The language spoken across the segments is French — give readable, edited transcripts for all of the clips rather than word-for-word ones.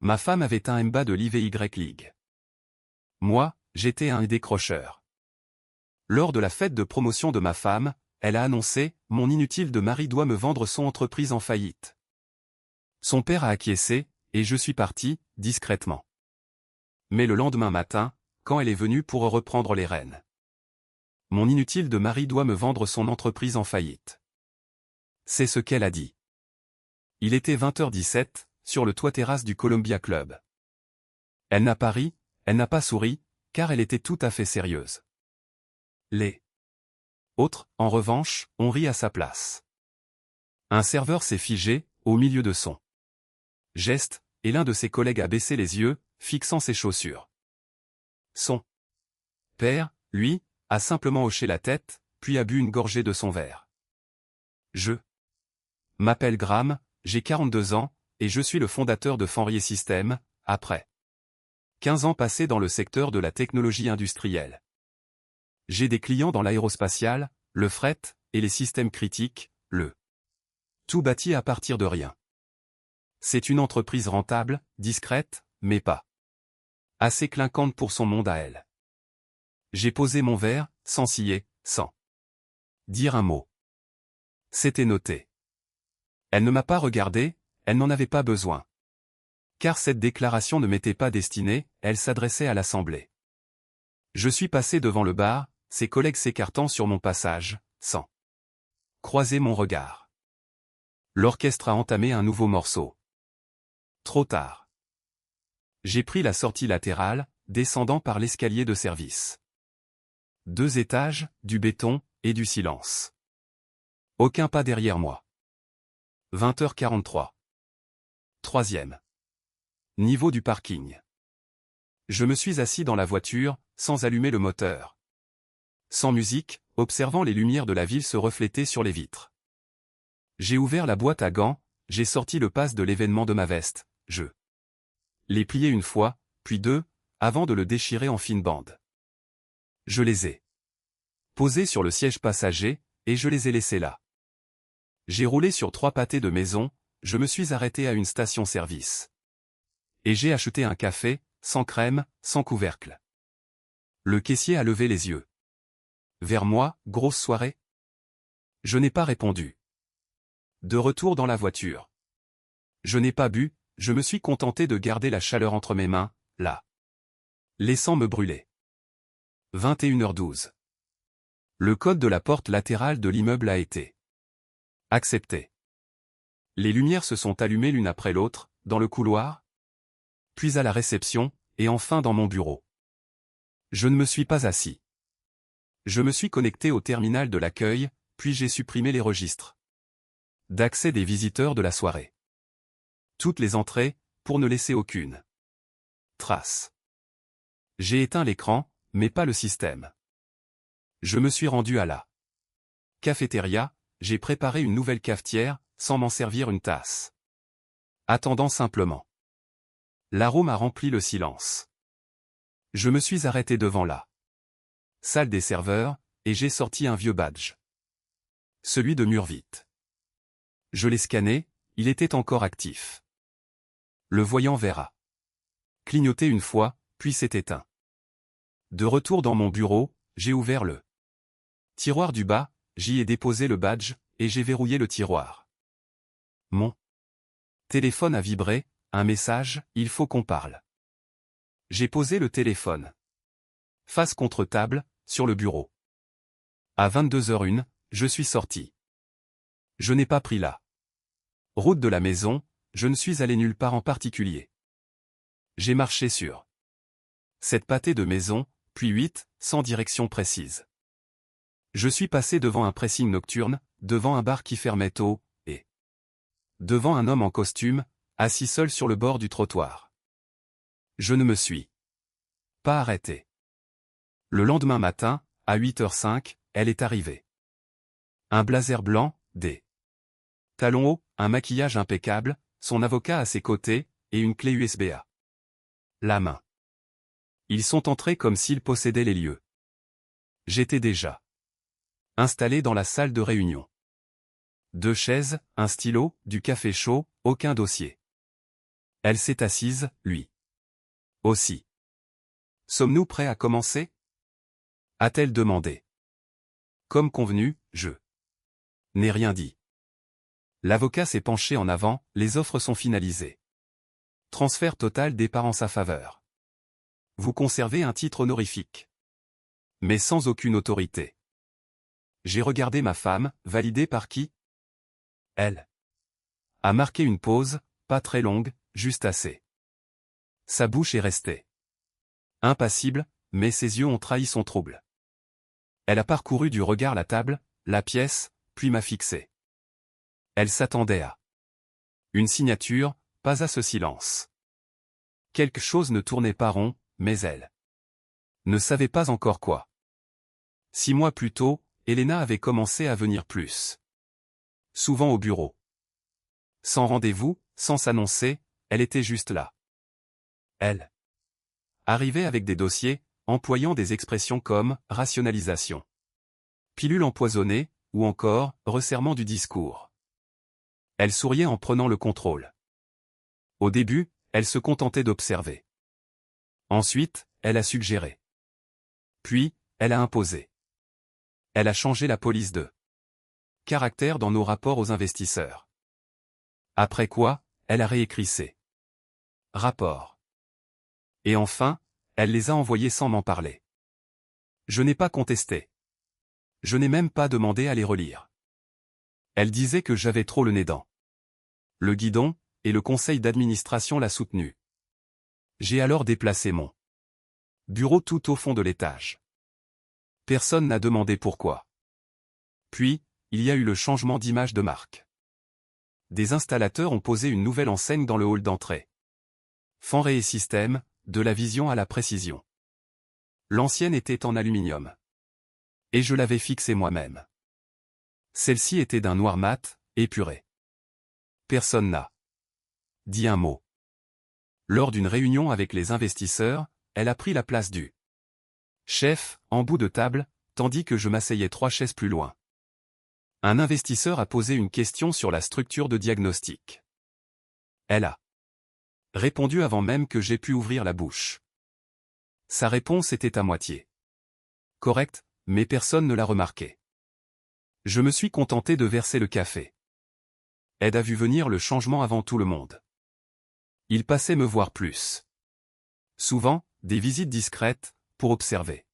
Ma femme avait un MBA de l'IVY League. Moi, j'étais un décrocheur. Lors de la fête de promotion de ma femme, elle a annoncé « Mon inutile de mari doit me vendre son entreprise en faillite ». Son père a acquiescé, et je suis parti, discrètement. Mais le lendemain matin, quand elle est venue pour reprendre les rênes. Mon inutile de mari doit me vendre son entreprise en faillite. C'est ce qu'elle a dit. Il était 20h17, sur le toit-terrasse du Columbia Club. Elle n'a pas ri, elle n'a pas souri, car elle était tout à fait sérieuse. Les autres, en revanche, ont ri à sa place. Un serveur s'est figé, au milieu de son geste, et l'un de ses collègues a baissé les yeux, fixant ses chaussures. Son père, lui, a simplement hoché la tête, puis a bu une gorgée de son verre. Je m'appelle Graham, j'ai 42 ans, et je suis le fondateur de Fenrier Systems, après 15 ans passés dans le secteur de la technologie industrielle. J'ai des clients dans l'aérospatial, le fret, et les systèmes critiques, le tout bâti à partir de rien. C'est une entreprise rentable, discrète, mais pas assez clinquante pour son monde à elle. J'ai posé mon verre, sans scier, sans dire un mot. C'était noté. Elle ne m'a pas regardé, elle n'en avait pas besoin. Car cette déclaration ne m'était pas destinée, elle s'adressait à l'Assemblée. Je suis passé devant le bar, ses collègues s'écartant sur mon passage, sans croiser mon regard. L'orchestre a entamé un nouveau morceau. Trop tard. J'ai pris la sortie latérale, descendant par l'escalier de service. 2 étages, du béton, et du silence. Aucun pas derrière moi. 20h43. 3e. Niveau du parking. Je me suis assis dans la voiture, sans allumer le moteur. Sans musique, observant les lumières de la ville se refléter sur les vitres. J'ai ouvert la boîte à gants, j'ai sorti le pass de l'événement de ma veste, je l'ai plié une fois, puis 2, avant de le déchirer en fine bande. Je les ai posés sur le siège passager, et je les ai laissés là. J'ai roulé sur 3 pâtés de maison, je me suis arrêté à une station-service. Et j'ai acheté un café, sans crème, sans couvercle. Le caissier a levé les yeux vers moi, grosse soirée? Je n'ai pas répondu. De retour dans la voiture. Je n'ai pas bu, je me suis contenté de garder la chaleur entre mes mains, là. Laissant me brûler. 21h12. Le code de la porte latérale de l'immeuble a été accepté. Les lumières se sont allumées l'une après l'autre, dans le couloir, puis à la réception, et enfin dans mon bureau. Je ne me suis pas assis. Je me suis connecté au terminal de l'accueil, puis j'ai supprimé les registres d'accès des visiteurs de la soirée. Toutes les entrées, pour ne laisser aucune trace. J'ai éteint l'écran, mais pas le système. Je me suis rendu à la cafétéria, j'ai préparé une nouvelle cafetière, sans m'en servir une tasse. Attendant simplement. L'arôme a rempli le silence. Je me suis arrêté devant la salle des serveurs, et j'ai sorti un vieux badge. Celui de Murvite. Je l'ai scanné, il était encore actif. Le voyant vert a clignoté une fois, puis s'est éteint. De retour dans mon bureau, j'ai ouvert le tiroir du bas, j'y ai déposé le badge, et j'ai verrouillé le tiroir. Mon téléphone a vibré, un message, il faut qu'on parle. J'ai posé le téléphone face contre table, sur le bureau. À 22h01, je suis sorti. Je n'ai pas pris la route de la maison, je ne suis allé nulle part en particulier. J'ai marché sur 7 pâtés de maison, puis 8, sans direction précise. Je suis passé devant un pressing nocturne, devant un bar qui fermait tôt, et devant un homme en costume, assis seul sur le bord du trottoir. Je ne me suis pas arrêté. Le lendemain matin, à 8h05, elle est arrivée. Un blazer blanc, des talons hauts, un maquillage impeccable, son avocat à ses côtés, et une clé USB à la main. Ils sont entrés comme s'ils possédaient les lieux. J'étais déjà installé dans la salle de réunion. 2 chaises, un stylo, du café chaud, aucun dossier. Elle s'est assise, lui aussi. Sommes-nous prêts à commencer? A-t-elle demandé. Comme convenu, je n'ai rien dit. L'avocat s'est penché en avant, les offres sont finalisées. Transfert total des parts en sa faveur. Vous conservez un titre honorifique. Mais sans aucune autorité. J'ai regardé ma femme, validée par qui? Elle a marqué une pause, pas très longue, juste assez. Sa bouche est restée impassible, mais ses yeux ont trahi son trouble. Elle a parcouru du regard la table, la pièce, puis m'a fixé. Elle s'attendait à une signature, pas à ce silence. Quelque chose ne tournait pas rond, mais elle ne savait pas encore quoi. 6 mois plus tôt, Elena avait commencé à venir plus souvent au bureau. Sans rendez-vous, sans s'annoncer, elle était juste là. Elle arrivait avec des dossiers, employant des expressions comme « rationalisation »,« pilule empoisonnée » ou encore « resserrement du discours ». Elle souriait en prenant le contrôle. Au début, elle se contentait d'observer. Ensuite, elle a suggéré. Puis, elle a imposé. Elle a changé la police de caractère dans nos rapports aux investisseurs. Après quoi, elle a réécrit ses rapports. Et enfin, elle les a envoyés sans m'en parler. Je n'ai pas contesté. Je n'ai même pas demandé à les relire. Elle disait que j'avais trop le nez dans le guidon, et le conseil d'administration l'a soutenu. J'ai alors déplacé mon bureau tout au fond de l'étage. Personne n'a demandé pourquoi. Puis, il y a eu le changement d'image de marque. Des installateurs ont posé une nouvelle enseigne dans le hall d'entrée. Fenray System, de la vision à la précision. L'ancienne était en aluminium. Et je l'avais fixée moi-même. Celle-ci était d'un noir mat, épuré. Personne n'a dit un mot. Lors d'une réunion avec les investisseurs, elle a pris la place du chef, en bout de table, tandis que je m'asseyais 3 chaises plus loin. Un investisseur a posé une question sur la structure de diagnostic. Elle a répondu avant même que j'aie pu ouvrir la bouche. Sa réponse était à moitié correcte, mais personne ne l'a remarqué. Je me suis contenté de verser le café. Ed a vu venir le changement avant tout le monde. Il passait me voir plus souvent, des visites discrètes, pour observer.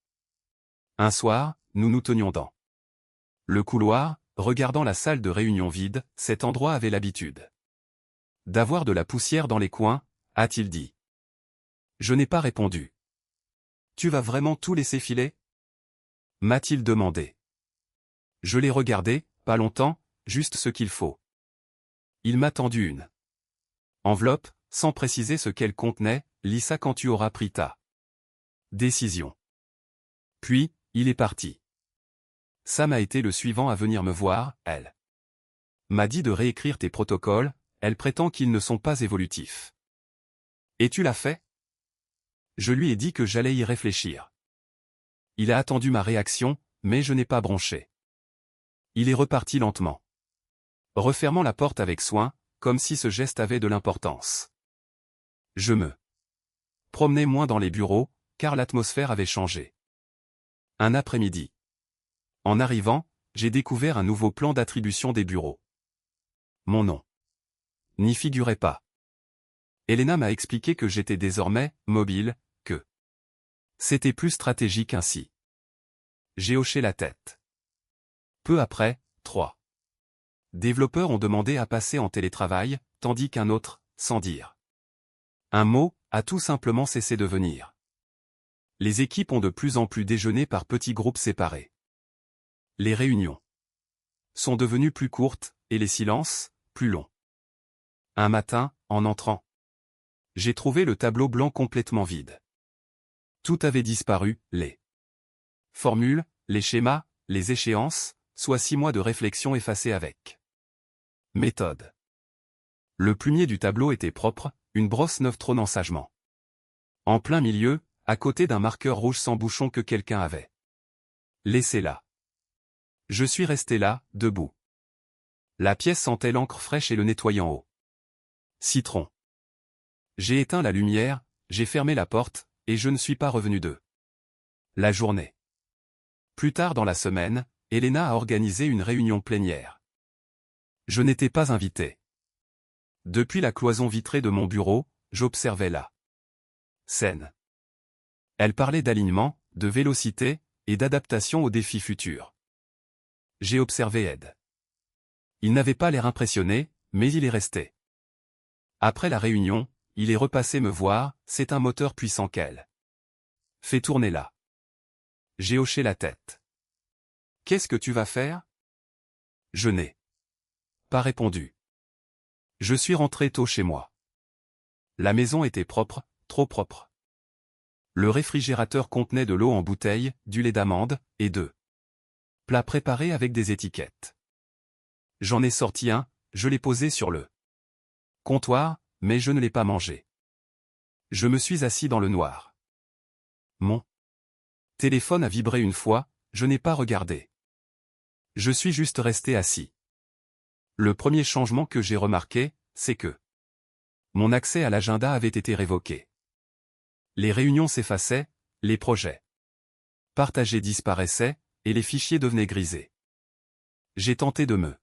Un soir, nous nous tenions dans le couloir, regardant la salle de réunion vide. Cet endroit avait l'habitude d'avoir de la poussière dans les coins, a-t-il dit. Je n'ai pas répondu. Tu vas vraiment tout laisser filer? M'a-t-il demandé. Je l'ai regardé, pas longtemps, juste ce qu'il faut. Il m'a tendu une enveloppe, sans préciser ce qu'elle contenait. Lis ça quand tu auras pris ta décision. Puis, il est parti. Sam a été le suivant à venir me voir. Elle m'a dit de réécrire tes protocoles. Elle prétend qu'ils ne sont pas évolutifs. Et tu l'as fait? Je lui ai dit que j'allais y réfléchir. Il a attendu ma réaction, mais je n'ai pas bronché. Il est reparti lentement, refermant la porte avec soin, comme si ce geste avait de l'importance. Je me promenais moins dans les bureaux, car l'atmosphère avait changé. Un après-midi. En arrivant, j'ai découvert un nouveau plan d'attribution des bureaux. Mon nom n'y figurait pas. Elena m'a expliqué que j'étais désormais mobile, que c'était plus stratégique ainsi. J'ai hoché la tête. Peu après, 3 développeurs ont demandé à passer en télétravail, tandis qu'un autre, sans dire un mot, a tout simplement cessé de venir. Les équipes ont de plus en plus déjeuné par petits groupes séparés. Les réunions sont devenues plus courtes, et les silences, plus longs. Un matin, en entrant, j'ai trouvé le tableau blanc complètement vide. Tout avait disparu, les formules, les schémas, les échéances, soit 6 mois de réflexion effacés avec méthode. Le plumier du tableau était propre, une brosse neuve trônant sagement. En plein milieu, à côté d'un marqueur rouge sans bouchon que quelqu'un avait laissé là. Je suis resté là, debout. La pièce sentait l'encre fraîche et le nettoyant au citron. J'ai éteint la lumière, j'ai fermé la porte, et je ne suis pas revenu d'eux. La journée. Plus tard dans la semaine, Elena a organisé une réunion plénière. Je n'étais pas invité. Depuis la cloison vitrée de mon bureau, j'observais la scène. Elle parlait d'alignement, de vélocité, et d'adaptation aux défis futurs. J'ai observé Ed. Il n'avait pas l'air impressionné, mais il est resté. Après la réunion, il est repassé me voir, c'est un moteur puissant qu'elle fait tourner là. J'ai hoché la tête. Qu'est-ce que tu vas faire? Je n'ai pas répondu. Je suis rentré tôt chez moi. La maison était propre, trop propre. Le réfrigérateur contenait de l'eau en bouteille, du lait d'amande, et de plats préparés avec des étiquettes. J'en ai sorti un, je l'ai posé sur le comptoir, mais je ne l'ai pas mangé. Je me suis assis dans le noir. Mon téléphone a vibré une fois, je n'ai pas regardé. Je suis juste resté assis. Le premier changement que j'ai remarqué, c'est que mon accès à l'agenda avait été révoqué. Les réunions s'effaçaient, les projets partagés disparaissaient, et les fichiers devenaient grisés. J'ai tenté de me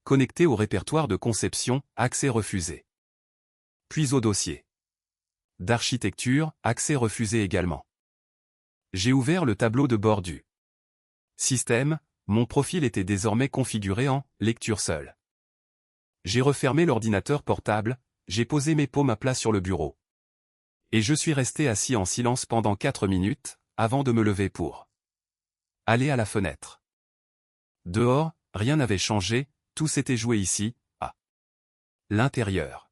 connecter au répertoire de conception, accès refusé. Puis au dossier d'architecture, accès refusé également. J'ai ouvert le tableau de bord du système, mon profil était désormais configuré en lecture seule. J'ai refermé l'ordinateur portable, j'ai posé mes paumes à plat sur le bureau. Et je suis resté assis en silence pendant 4 minutes, avant de me lever pour aller à la fenêtre. Dehors, rien n'avait changé, tout s'était joué ici, à l'intérieur.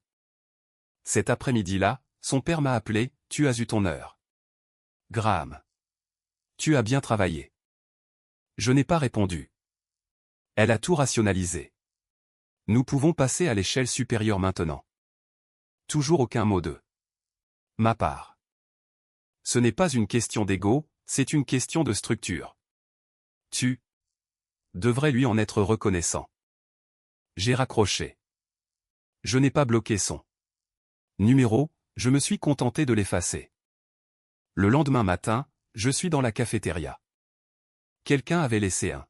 Cet après-midi-là, son père m'a appelé, tu as eu ton heure. Graham. Tu as bien travaillé. Je n'ai pas répondu. Elle a tout rationalisé. Nous pouvons passer à l'échelle supérieure maintenant. Toujours aucun mot de ma part. Ce n'est pas une question d'ego, c'est une question de structure. Tu devrais lui en être reconnaissant. J'ai raccroché. Je n'ai pas bloqué son numéro, je me suis contenté de l'effacer. Le lendemain matin, je suis dans la cafétéria. Quelqu'un avait laissé un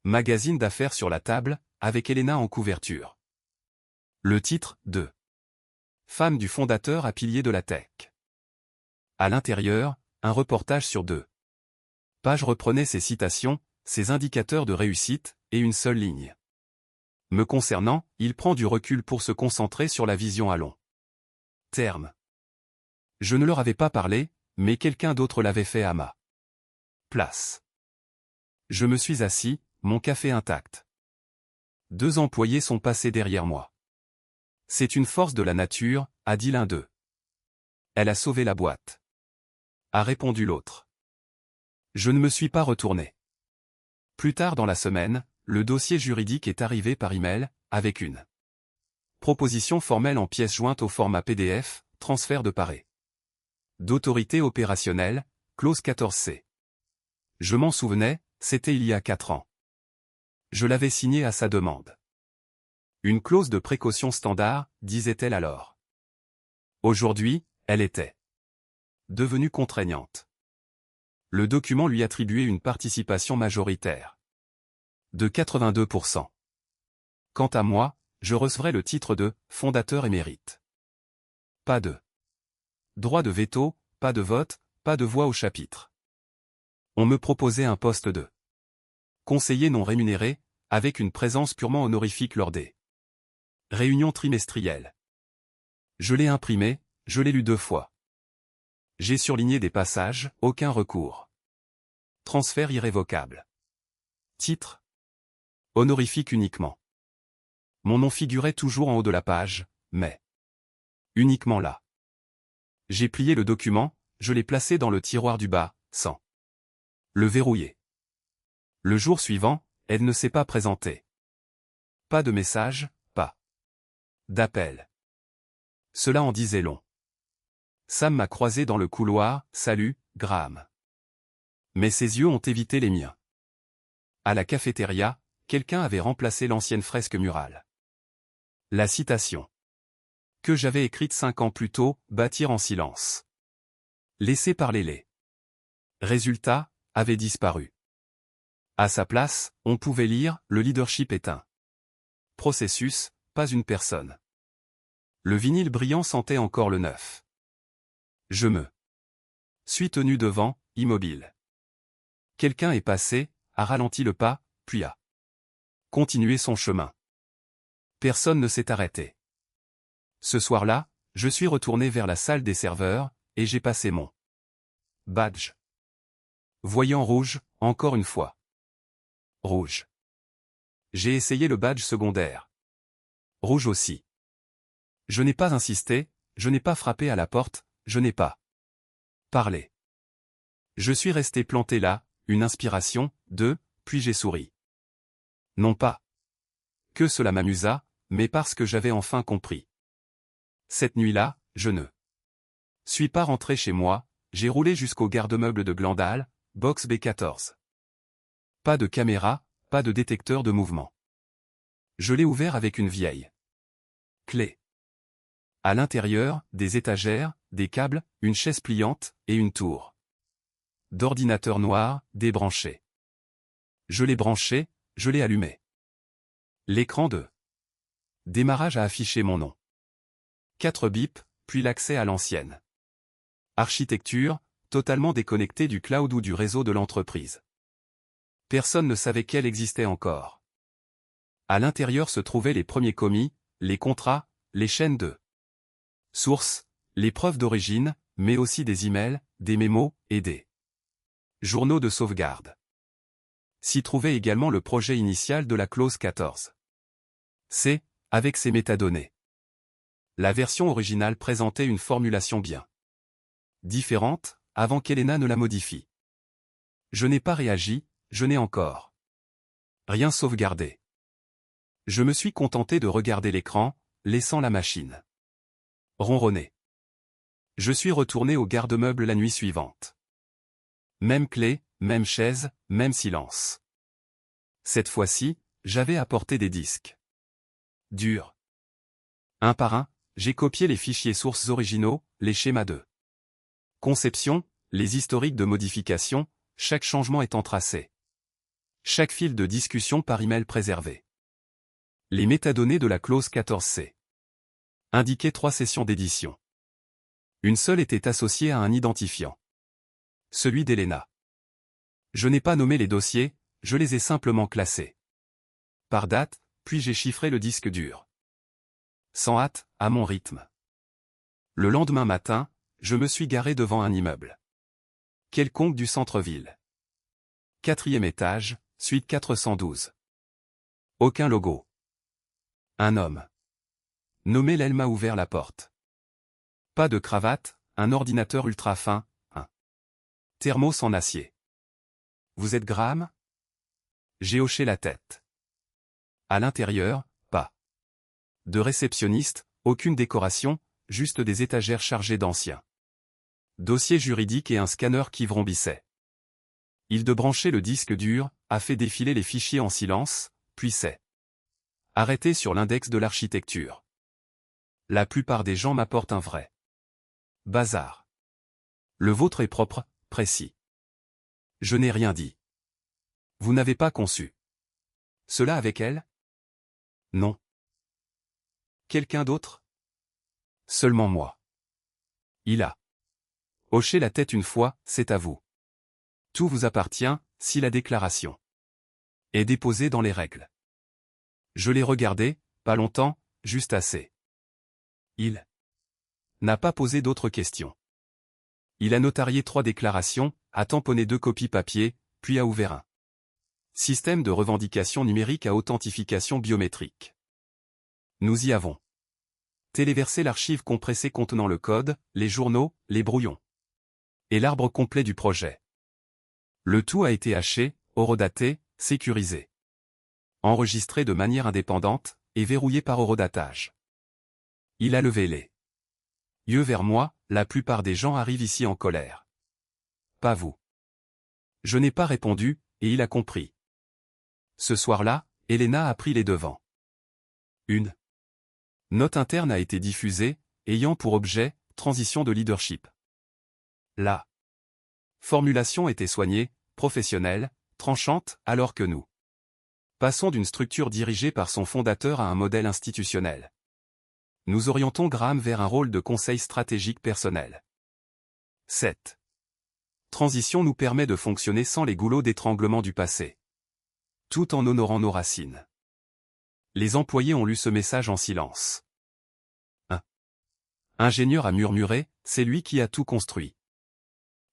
magazine d'affaires sur la table, avec Elena en couverture. Le titre, de Femme du fondateur à pilier de la tech. À l'intérieur, un reportage sur 2 pages reprenait ses citations, ses indicateurs de réussite, et une seule ligne. Me concernant, il prend du recul pour se concentrer sur la vision à long terme. Je ne leur avais pas parlé, mais quelqu'un d'autre l'avait fait à ma place. Je me suis assis, mon café intact. 2 employés sont passés derrière moi. C'est une force de la nature, a dit l'un d'eux. Elle a sauvé la boîte, a répondu l'autre. Je ne me suis pas retourné. Plus tard dans la semaine, le dossier juridique est arrivé par email, avec une proposition formelle en pièces jointes au format PDF, transfert de paré d'autorité opérationnelle, clause 14C. Je m'en souvenais, c'était il y a 4 ans. Je l'avais signé à sa demande. Une clause de précaution standard, disait-elle alors. Aujourd'hui, elle était devenue contraignante. Le document lui attribuait une participation majoritaire de 82%. Quant à moi, je recevrais le titre de « fondateur émérite ». Pas de droit de veto, pas de vote, pas de voix au chapitre. On me proposait un poste de conseiller non rémunéré, avec une présence purement honorifique lors des réunions trimestrielles. Je l'ai imprimé, je l'ai lu 2 fois. J'ai surligné des passages, aucun recours. Transfert irrévocable. Titre. Honorifique uniquement. Mon nom figurait toujours en haut de la page, mais uniquement là. J'ai plié le document, je l'ai placé dans le tiroir du bas, sans le verrouiller. Le jour suivant, elle ne s'est pas présentée. Pas de message, pas d'appel. Cela en disait long. Sam m'a croisé dans le couloir, salut, Graham. Mais ses yeux ont évité les miens. À la cafétéria, quelqu'un avait remplacé l'ancienne fresque murale. La citation que j'avais écrite 5 ans plus tôt, bâtir en silence. Laisser parler les résultats avaient disparu. À sa place, on pouvait lire « Le leadership est un processus, pas une personne ». Le vinyle brillant sentait encore le neuf. Je me suis tenu devant, immobile. Quelqu'un est passé, a ralenti le pas, puis a continué son chemin. Personne ne s'est arrêté. Ce soir-là, je suis retourné vers la salle des serveurs, et j'ai passé mon badge. Voyant rouge, encore une fois. Rouge. J'ai essayé le badge secondaire. Rouge aussi. Je n'ai pas insisté, je n'ai pas frappé à la porte, je n'ai pas parlé. Je suis resté planté là, une inspiration, puis j'ai souri. Non pas que cela m'amusa, mais parce que j'avais enfin compris. Cette nuit-là, je ne suis pas rentré chez moi, j'ai roulé jusqu'au garde-meuble de Glandal, box B14. Pas de caméra, pas de détecteur de mouvement. Je l'ai ouvert avec une vieille clé. À l'intérieur, des étagères, des câbles, une chaise pliante, et une tour d'ordinateur noir, débranché. Je l'ai branché, je l'ai allumé. L'écran de démarrage a affiché mon nom. 4 bips, puis l'accès à l'ancienne architecture, totalement déconnectée du cloud ou du réseau de l'entreprise. Personne ne savait qu'elle existait encore. À l'intérieur se trouvaient les premiers commis, les contrats, les chaînes de sources, les preuves d'origine, mais aussi des emails, des mémos, et des journaux de sauvegarde. S'y trouvait également le projet initial de la clause 14. C, avec ses métadonnées. La version originale présentait une formulation bien différente, avant qu'Elena ne la modifie. Je n'ai pas réagi, je n'ai encore rien sauvegardé. Je me suis contenté de regarder l'écran, laissant la machine ronronner. Je suis retourné au garde-meuble la nuit suivante. Même clé, même chaise, même silence. Cette fois-ci, j'avais apporté des disques durs. Un par un, j'ai copié les fichiers sources originaux, les schémas de conception, les historiques de modification, chaque changement étant tracé. Chaque fil de discussion par email préservé. Les métadonnées de la clause 14C. Indiquaient 3 sessions d'édition. Une seule était associée à un identifiant. Celui d'Elena. Je n'ai pas nommé les dossiers, je les ai simplement classés. Par date, puis j'ai chiffré le disque dur. Sans hâte, à mon rythme. Le lendemain matin, je me suis garé devant un immeuble quelconque du centre-ville. 4e étage, suite 412. Aucun logo. Un homme nommé Lel m'a ouvert la porte. Pas de cravate, un ordinateur ultra fin, un thermos en acier. Vous êtes Graham? J'ai hoché la tête. À l'intérieur, pas de réceptionniste, aucune décoration, juste des étagères chargées d'anciens dossiers juridiques et un scanner qui vrombissait. Il de brancher le disque dur, a fait défiler les fichiers en silence, puis s'est arrêté sur l'index de l'architecture. La plupart des gens m'apportent un vrai bazar. Le vôtre est propre, précis. Je n'ai rien dit. Vous n'avez pas conçu cela avec elle? Non. Quelqu'un d'autre? Seulement moi. Il a hoché la tête une fois, c'est à vous. Tout vous appartient, si la déclaration est déposée dans les règles. Je l'ai regardé, pas longtemps, juste assez. Il n'a pas posé d'autres questions. Il a notarié 3 déclarations, a tamponné 2 copies papier, puis a ouvert un système de revendication numérique à authentification biométrique. Nous y avons téléversé l'archive compressée contenant le code, les journaux, les brouillons et l'arbre complet du projet. Le tout a été haché, horodaté, sécurisé, enregistré de manière indépendante, et verrouillé par horodatage. Il a levé les yeux vers moi, la plupart des gens arrivent ici en colère. Pas vous. Je n'ai pas répondu, et il a compris. Ce soir-là, Elena a pris les devants. Une Note interne a été diffusée, ayant pour objet, transition de leadership. La formulation était soignée, professionnelle, tranchante, alors que nous passons d'une structure dirigée par son fondateur à un modèle institutionnel. Nous orientons Graham vers un rôle de conseil stratégique personnel. 7. Transition nous permet de fonctionner sans les goulots d'étranglement du passé, tout en honorant nos racines. Les employés ont lu ce message en silence. Un ingénieur a murmuré, c'est lui qui a tout construit.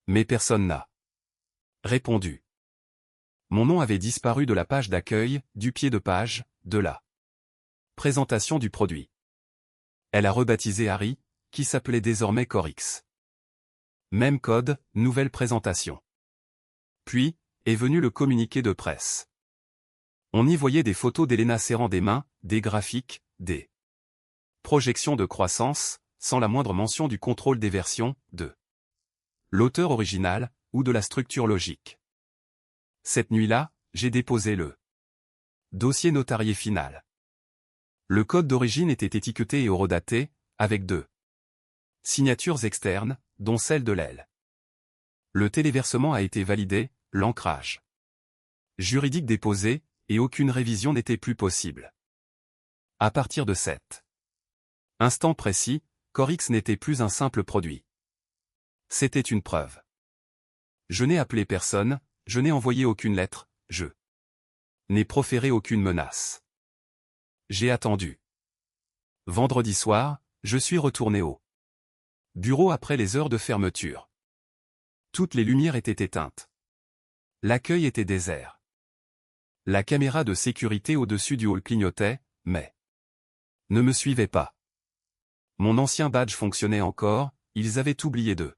Mais personne n'a répondu. Mon nom avait disparu de la page d'accueil, du pied de page, de la présentation du produit. Elle a rebaptisé Harry, qui s'appelait désormais Corix. Même code, nouvelle présentation. Puis, est venu le communiqué de presse. On y voyait des photos d'Elena serrant des mains, des graphiques, des projections de croissance, sans la moindre mention du contrôle des versions, de l'auteur original, ou de la structure logique. Cette nuit-là, j'ai déposé le dossier notarié final. Le code d'origine était étiqueté et horodaté, avec 2 signatures externes, dont celle de l'aile. Le téléversement a été validé, l'ancrage juridique déposé, et aucune révision n'était plus possible. À partir de cet instant précis, Corix n'était plus un simple produit. C'était une preuve. Je n'ai appelé personne, je n'ai envoyé aucune lettre, je n'ai proféré aucune menace. J'ai attendu. Vendredi soir, je suis retourné au bureau après les heures de fermeture. Toutes les lumières étaient éteintes. L'accueil était désert. La caméra de sécurité au-dessus du hall clignotait, mais ne me suivait pas. Mon ancien badge fonctionnait encore, ils avaient oublié de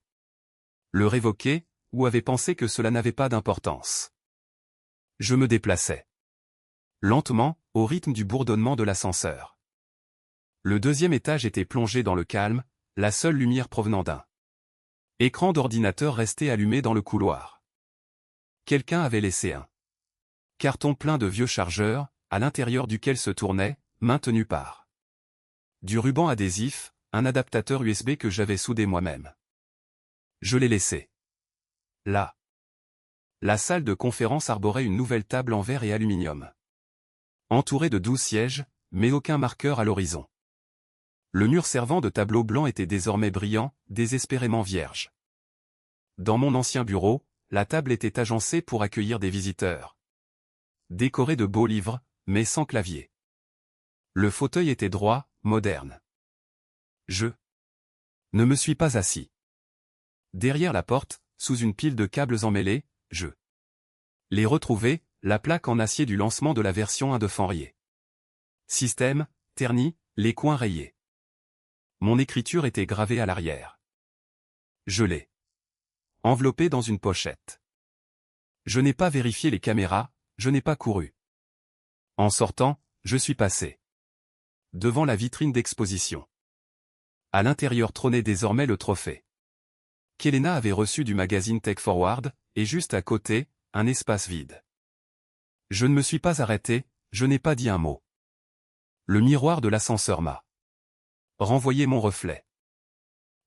le révoquer, ou avaient pensé que cela n'avait pas d'importance. Je me déplaçais lentement, au rythme du bourdonnement de l'ascenseur. Le deuxième étage était plongé dans le calme, la seule lumière provenant d'un écran d'ordinateur restait allumé dans le couloir. Quelqu'un avait laissé un carton plein de vieux chargeurs, à l'intérieur duquel se tournait, maintenu par du ruban adhésif, un adaptateur USB que j'avais soudé moi-même. Je l'ai laissé là. La salle de conférence arborait une nouvelle table en verre et aluminium. Entourée de 12 sièges, mais aucun marqueur à l'horizon. Le mur servant de tableau blanc était désormais brillant, désespérément vierge. Dans mon ancien bureau, la table était agencée pour accueillir des visiteurs. Décorée de beaux livres, mais sans clavier. Le fauteuil était droit, moderne. Je ne me suis pas assis. Derrière la porte, sous une pile de câbles emmêlés, je l'ai retrouvé, la plaque en acier du lancement de la version 1 de Fenrier. Système, terni, les coins rayés. Mon écriture était gravée à l'arrière. Je l'ai enveloppé dans une pochette. Je n'ai pas vérifié les caméras, je n'ai pas couru. En sortant, je suis passé devant la vitrine d'exposition. À l'intérieur trônait désormais le trophée qu'Elena avait reçu du magazine Tech Forward, et juste à côté, un espace vide. Je ne me suis pas arrêté, je n'ai pas dit un mot. Le miroir de l'ascenseur m'a renvoyé mon reflet.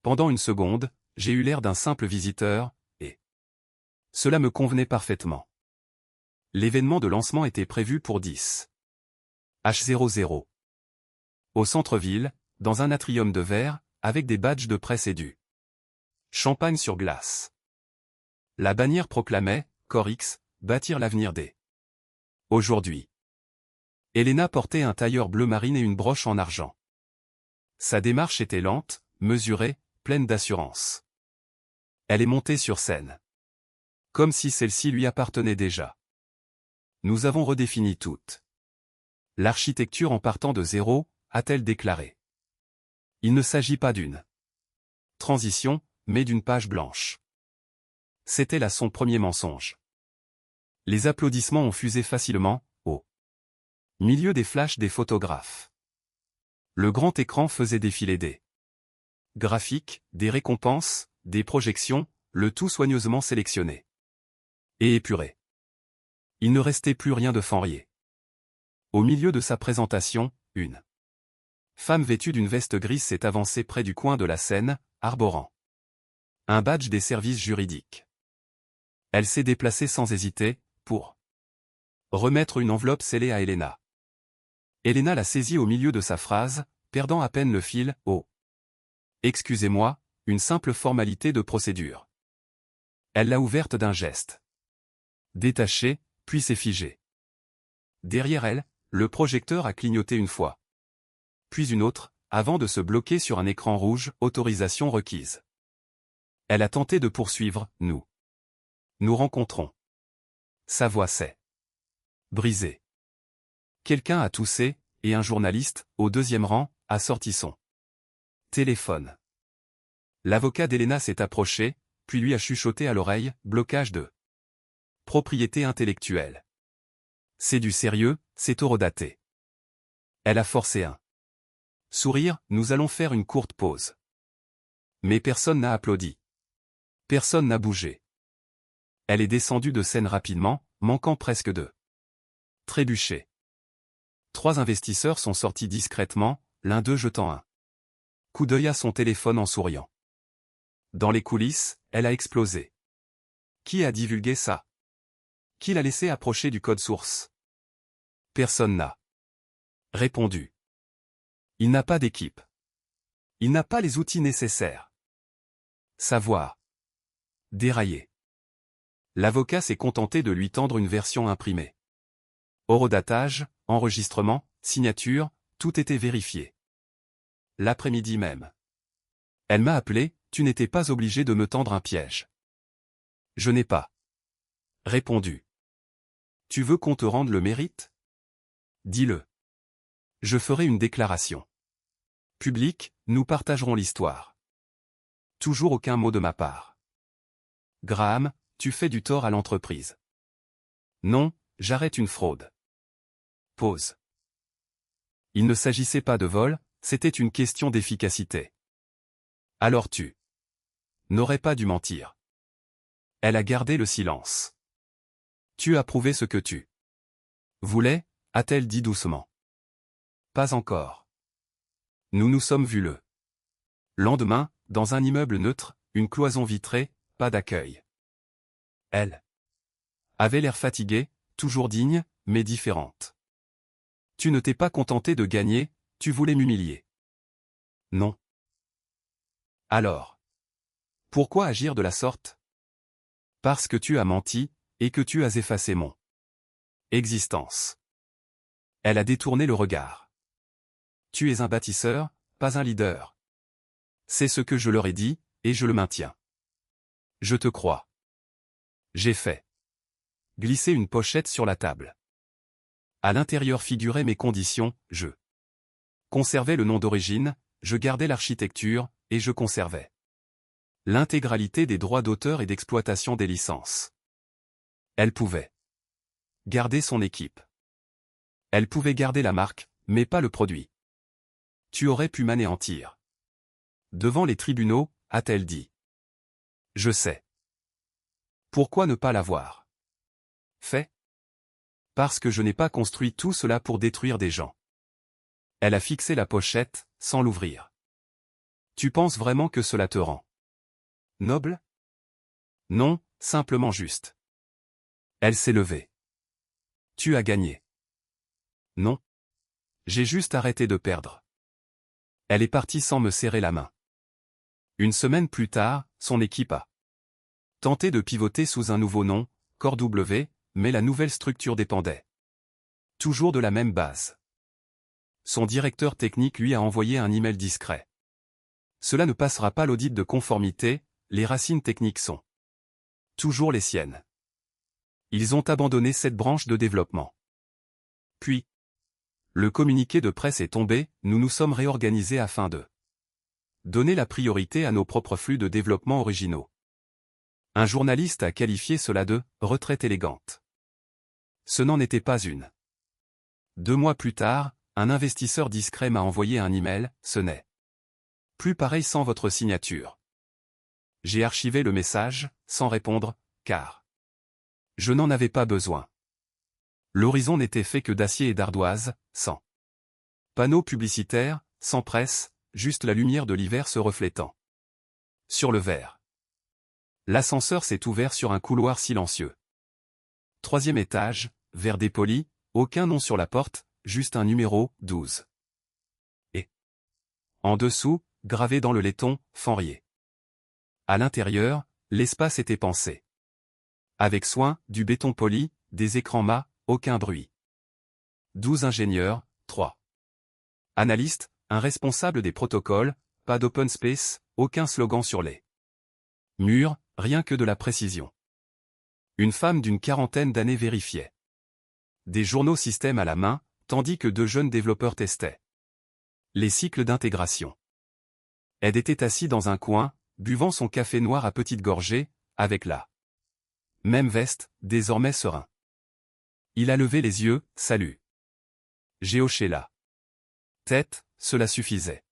Pendant une seconde, j'ai eu l'air d'un simple visiteur, et cela me convenait parfaitement. L'événement de lancement était prévu pour 10 h00. Au centre-ville, dans un atrium de verre, avec des badges de presse et du champagne sur glace. La bannière proclamait, Corix, bâtir l'avenir des. Aujourd'hui. Elena portait un tailleur bleu marine et une broche en argent. Sa démarche était lente, mesurée, pleine d'assurance. Elle est montée sur scène. Comme si celle-ci lui appartenait déjà. Nous avons redéfini toute l'architecture en partant de zéro, a-t-elle déclaré. Il ne s'agit pas d'une transition, mais d'une page blanche. C'était là son premier mensonge. Les applaudissements ont fusé facilement, au milieu des flashs des photographes. Le grand écran faisait défiler des graphiques, des récompenses, des projections, le tout soigneusement sélectionné. Et épuré. Il ne restait plus rien de Fenrier. Au milieu de sa présentation, une Femme vêtue d'une veste grise s'est avancée près du coin de la scène, arborant un badge des services juridiques. Elle s'est déplacée sans hésiter, pour remettre une enveloppe scellée à Elena. Elena l'a saisie au milieu de sa phrase, perdant à peine le fil. Oh. Excusez-moi, une simple formalité de procédure. Elle l'a ouverte d'un geste détaché, puis s'est figée. Derrière elle, le projecteur a clignoté une fois. Puis une autre, avant de se bloquer sur un écran rouge, autorisation requise. Elle a tenté de poursuivre, nous rencontrons. Sa voix s'est brisée. Quelqu'un a toussé, et un journaliste, au deuxième rang, a sorti son téléphone. L'avocat d'Elena s'est approché, puis lui a chuchoté à l'oreille, blocage de propriété intellectuelle. C'est du sérieux, c'est horodaté. Elle a forcé un sourire, nous allons faire une courte pause. Mais personne n'a applaudi. Personne n'a bougé. Elle est descendue de scène rapidement, manquant presque de trébucher. 3 investisseurs sont sortis discrètement, l'un d'eux jetant un coup d'œil à son téléphone en souriant. Dans les coulisses, elle a explosé. Qui a divulgué ça? Qui l'a laissé approcher du code source? Personne n'a répondu. Il n'a pas d'équipe. Il n'a pas les outils nécessaires. Savoir. Dérailler. L'avocat s'est contenté de lui tendre une version imprimée. Horodatage, enregistrement, signature, tout était vérifié. L'après-midi même. Elle m'a appelé, tu n'étais pas obligé de me tendre un piège. Je n'ai pas répondu. Tu veux qu'on te rende le mérite? Dis-le. Je ferai une déclaration publique, nous partagerons l'histoire. Toujours aucun mot de ma part. Graham, tu fais du tort à l'entreprise. Non, j'arrête une fraude. Pause. Il ne s'agissait pas de vol, c'était une question d'efficacité. Alors tu n'aurais pas dû mentir. Elle a gardé le silence. Tu as prouvé ce que tu voulais, a-t-elle dit doucement. Pas encore. Nous nous sommes vus le lendemain, dans un immeuble neutre, une cloison vitrée, pas d'accueil. Elle avait l'air fatiguée, toujours digne, mais différente. Tu ne t'es pas contenté de gagner, tu voulais m'humilier. Non. Alors. Pourquoi agir de la sorte? Parce que tu as menti, et que tu as effacé mon existence. Elle a détourné le regard. Tu es un bâtisseur, pas un leader. C'est ce que je leur ai dit, et je le maintiens. Je te crois. J'ai fait glisser une pochette sur la table. À l'intérieur figuraient mes conditions, je conservais le nom d'origine, je gardais l'architecture, et je conservais l'intégralité des droits d'auteur et d'exploitation des licences. Elle pouvait garder son équipe. Elle pouvait garder la marque, mais pas le produit. Tu aurais pu m'anéantir. Devant les tribunaux, a-t-elle dit. Je sais. Pourquoi ne pas l'avoir fait? Parce que je n'ai pas construit tout cela pour détruire des gens. Elle a fixé la pochette, sans l'ouvrir. Tu penses vraiment que cela te rend noble? Non, simplement juste. Elle s'est levée. Tu as gagné. Non. J'ai juste arrêté de perdre. Elle est partie sans me serrer la main. Une semaine plus tard, son équipe a tenté de pivoter sous un nouveau nom, Core W, mais la nouvelle structure dépendait toujours de la même base. Son directeur technique lui a envoyé un email discret. Cela ne passera pas l'audit de conformité, les racines techniques sont toujours les siennes. Ils ont abandonné cette branche de développement. Puis, le communiqué de presse est tombé, nous nous sommes réorganisés afin de donner la priorité à nos propres flux de développement originaux. Un journaliste a qualifié cela de « retraite élégante ». Ce n'en était pas une. 2 mois plus tard, un investisseur discret m'a envoyé un email, ce n'est plus pareil sans votre signature. J'ai archivé le message, sans répondre, car je n'en avais pas besoin. L'horizon n'était fait que d'acier et d'ardoise, sans panneaux publicitaires, sans presse, juste la lumière de l'hiver se reflétant sur le verre. L'ascenseur s'est ouvert sur un couloir silencieux. 3e étage, verre dépoli, aucun nom sur la porte, juste un numéro, 12. Et en dessous, gravé dans le laiton, Fanrier. À l'intérieur, l'espace était pensé. Avec soin, du béton poli, des écrans mat, aucun bruit. 12 ingénieurs, 3 analystes, un responsable des protocoles, pas d'open space, aucun slogan sur les murs, rien que de la précision. Une femme d'une quarantaine d'années vérifiait des journaux système à la main, tandis que 2 jeunes développeurs testaient les cycles d'intégration. Ed était assis dans un coin, buvant son café noir à petites gorgées, avec la même veste, désormais serein. Il a levé les yeux, salut. J'ai hoché la tête, cela suffisait.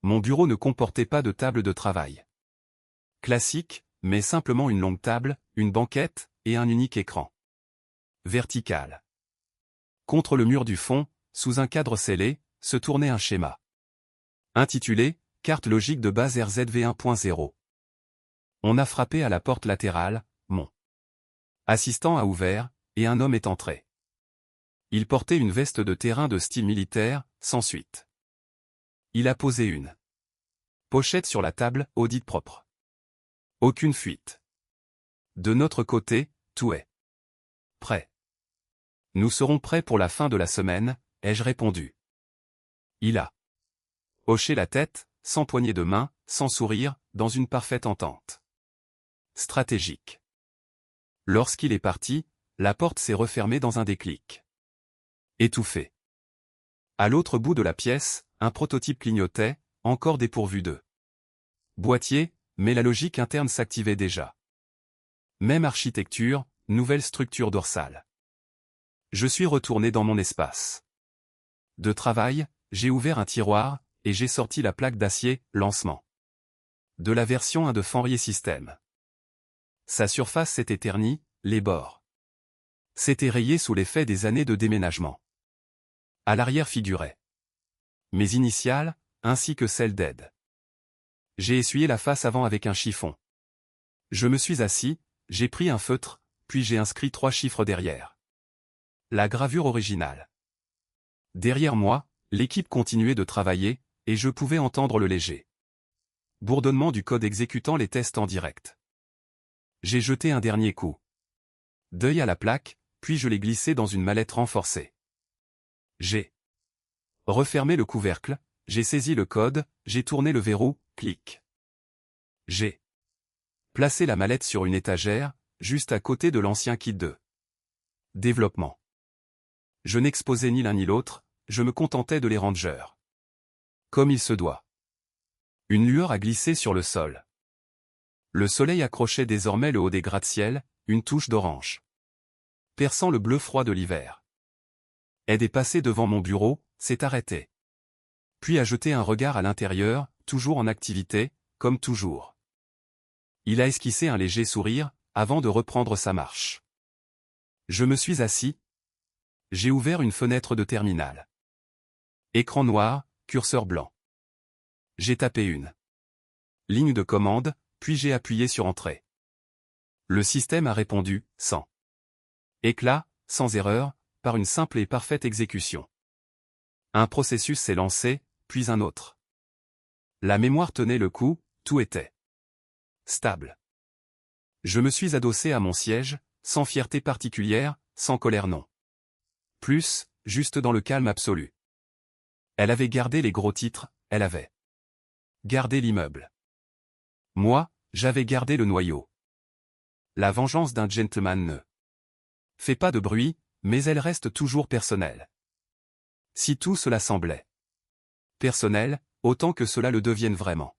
Mon bureau ne comportait pas de table de travail classique, mais simplement une longue table, une banquette, et un unique écran vertical. Contre le mur du fond, sous un cadre scellé, se tournait un schéma intitulé « Carte logique de base RZV 1.0 ». On a frappé à la porte latérale, mon assistant a ouvert, et un homme est entré. Il portait une veste de terrain de style militaire, sans suite. Il a posé une pochette sur la table, audit propre. Aucune fuite. De notre côté, tout est prêt. Nous serons prêts pour la fin de la semaine, ai-je répondu. Il a hoché la tête, sans poignée de main, sans sourire, dans une parfaite entente stratégique. Lorsqu'il est parti, la porte s'est refermée dans un déclic. Étouffé. À l'autre bout de la pièce, un prototype clignotait, encore dépourvu de boîtier, mais la logique interne s'activait déjà. Même architecture, nouvelle structure dorsale. Je suis retourné dans mon espace de travail, j'ai ouvert un tiroir, et j'ai sorti la plaque d'acier, lancement de la version 1 de Fanrier System. Sa surface s'était ternie, les bords s'étaient rayés sous l'effet des années de déménagement. À l'arrière figurait mes initiales, ainsi que celles d'Ed. J'ai essuyé la face avant avec un chiffon. Je me suis assis, j'ai pris un feutre, puis j'ai inscrit 3 chiffres derrière la gravure originale. Derrière moi, l'équipe continuait de travailler, et je pouvais entendre le léger bourdonnement du code exécutant les tests en direct. J'ai jeté un dernier coup d'œil à la plaque, puis je l'ai glissée dans une mallette renforcée. J'ai refermé le couvercle, j'ai saisi le code, j'ai tourné le verrou, clic. J'ai placé la mallette sur une étagère, juste à côté de l'ancien kit de développement. Je n'exposais ni l'un ni l'autre, je me contentais de les rangers. Comme il se doit. Une lueur a glissé sur le sol. Le soleil accrochait désormais le haut des gratte-ciel, une touche d'orange perçant le bleu froid de l'hiver. Ed est passé devant mon bureau, s'est arrêté. Puis a jeté un regard à l'intérieur, toujours en activité, comme toujours. Il a esquissé un léger sourire, avant de reprendre sa marche. Je me suis assis. J'ai ouvert une fenêtre de terminal. Écran noir, curseur blanc. J'ai tapé une ligne de commande, puis j'ai appuyé sur Entrée. Le système a répondu, sans éclat, sans erreur, par une simple et parfaite exécution. Un processus s'est lancé, puis un autre. La mémoire tenait le coup, tout était stable. Je me suis adossé à mon siège, sans fierté particulière, sans colère non. Plus, juste dans le calme absolu. Elle avait gardé les gros titres, elle avait gardé l'immeuble. Moi, j'avais gardé le noyau. La vengeance d'un gentleman ne fait pas de bruit, mais elle reste toujours personnelle. Si tout cela semblait personnel, autant que cela le devienne vraiment.